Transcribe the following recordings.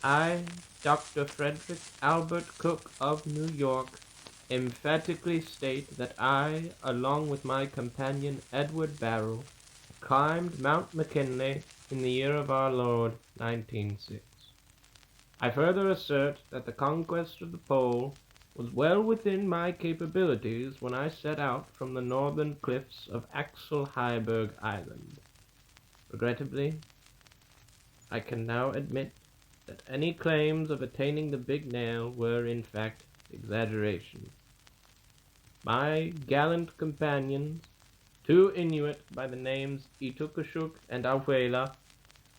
I, Dr. Frederick Albert Cook of New York, emphatically state that I, along with my companion Edward Barrow, climbed Mount McKinley in the year of our Lord 1906. I further assert that the conquest of the Pole was well within my capabilities when I set out from the northern cliffs of Axel Heiberg Island. Regrettably, I can now admit that any claims of attaining the Big Nail were in fact exaggerations. My gallant companions, two Inuit by the names Itukashuk and Awela,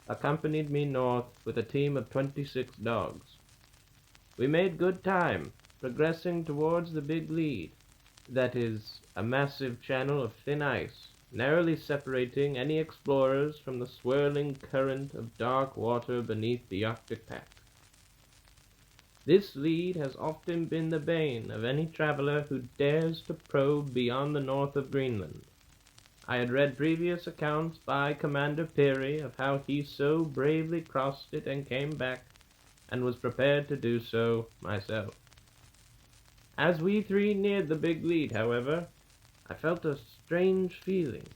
accompanied me north with a team of 26 dogs. We made good time, progressing towards the Big Lead, that is, a massive channel of thin ice, narrowly separating any explorers from the swirling current of dark water beneath the Arctic pack. This lead has often been the bane of any traveler who dares to probe beyond the north of Greenland. I had read previous accounts by Commander Peary of how he so bravely crossed it and came back, and was prepared to do so myself. As we three neared the Big Lead, however, I felt a strange feeling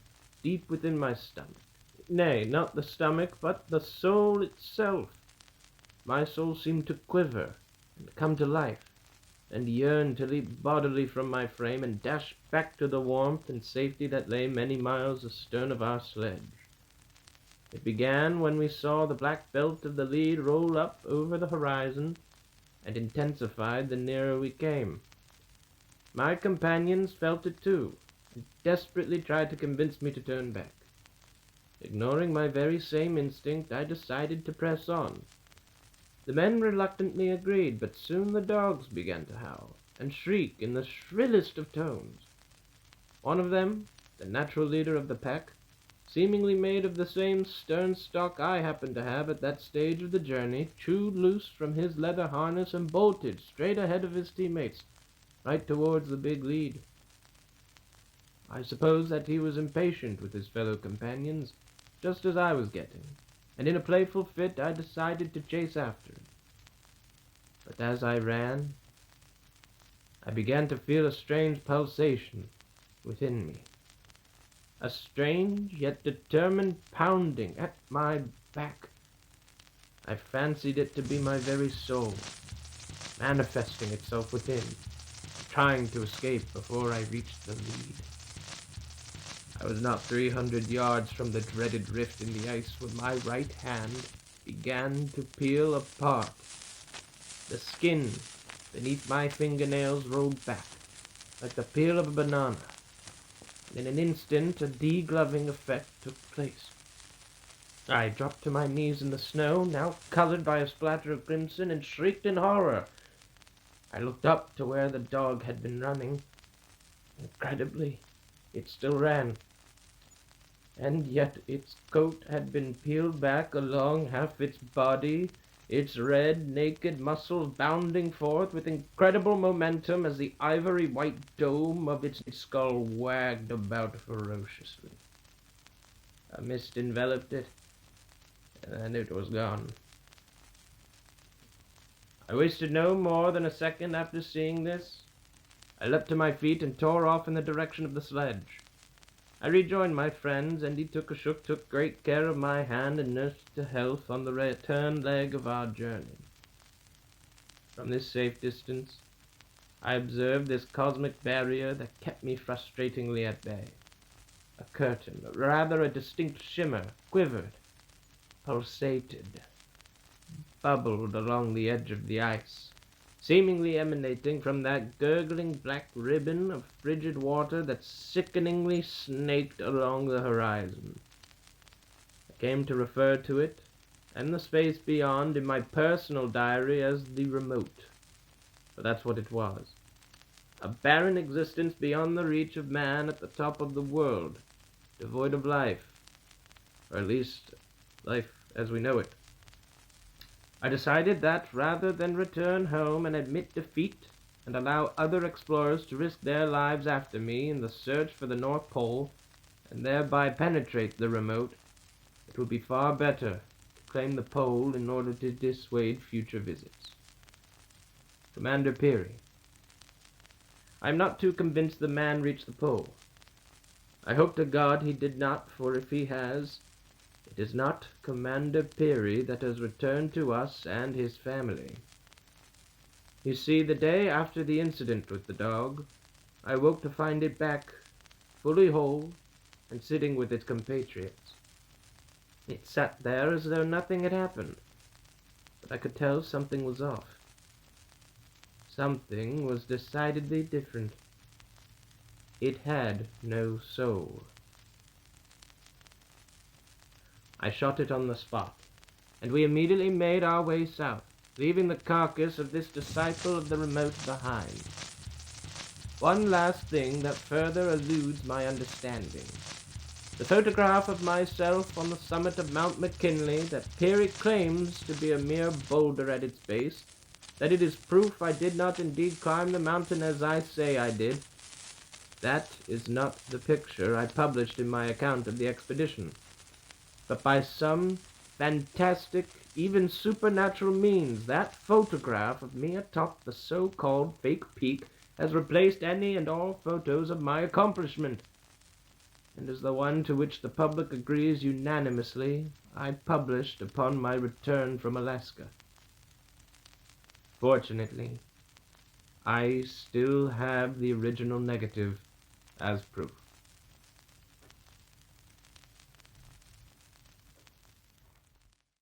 deep within my stomach. Nay, not the stomach, but the soul itself. My soul seemed to quiver and come to life, and yearned to leap bodily from my frame and dash back to the warmth and safety that lay many miles astern of our sledge. It began when we saw the black belt of the lead roll up over the horizon, and intensified the nearer we came. My companions felt it too, and desperately tried to convince me to turn back. Ignoring my very same instinct, I decided to press on. The men reluctantly agreed, but soon the dogs began to howl and shriek in the shrillest of tones. One of them, the natural leader of the pack, seemingly made of the same stern stock I happened to have at that stage of the journey, chewed loose from his leather harness and bolted straight ahead of his teammates, right towards the Big Lead. I suppose that he was impatient with his fellow companions, just as I was getting, and in a playful fit I decided to chase after him. But as I ran, I began to feel a strange pulsation within me, a strange yet determined pounding at my back. I fancied it to be my very soul, manifesting itself within, trying to escape before I reached the lead. I was not 300 yards from the dreaded rift in the ice when my right hand began to peel apart. The skin beneath my fingernails rolled back, like the peel of a banana, and in an instant a degloving effect took place. I dropped to my knees in the snow, now colored by a splatter of crimson, and shrieked in horror. I looked up to where the dog had been running. Incredibly, it still ran, and yet its coat had been peeled back along half its body, its red, naked muscles bounding forth with incredible momentum as the ivory-white dome of its skull wagged about ferociously. A mist enveloped it, and it was gone. I wasted no more than a second after seeing this. I leapt to my feet and tore off in the direction of the sledge. I rejoined my friends, and Itukashuk took great care of my hand and nursed to health on the return leg of our journey. From this safe distance, I observed this cosmic barrier that kept me frustratingly at bay. A curtain, or rather a distinct shimmer, quivered, pulsated, bubbled along the edge of the ice, seemingly emanating from that gurgling black ribbon of frigid water that sickeningly snaked along the horizon. I came to refer to it, and the space beyond, in my personal diary as the remote, for that's what it was. A barren existence beyond the reach of man at the top of the world, devoid of life, or at least life as we know it. I decided that rather than return home and admit defeat and allow other explorers to risk their lives after me in the search for the North Pole and thereby penetrate the remote, it would be far better to claim the pole in order to dissuade future visits. Commander Peary, I am not too convinced the man reached the pole. I hope to God he did not, for if he has, it is not Commander Peary that has returned to us and his family. You see, the day after the incident with the dog, I woke to find it back, fully whole, and sitting with its compatriots. It sat there as though nothing had happened, but I could tell something was off. Something was decidedly different. It had no soul. I shot it on the spot, and we immediately made our way south, leaving the carcass of this disciple of the remote behind. One last thing that further eludes my understanding. The photograph of myself on the summit of Mount McKinley that Peary claims to be a mere boulder at its base, that it is proof I did not indeed climb the mountain as I say I did, that is not the picture I published in my account of the expedition. But by some fantastic, even supernatural means, that photograph of me atop the so-called fake peak has replaced any and all photos of my accomplishment, and is the one to which the public agrees unanimously I published upon my return from Alaska. Fortunately, I still have the original negative as proof.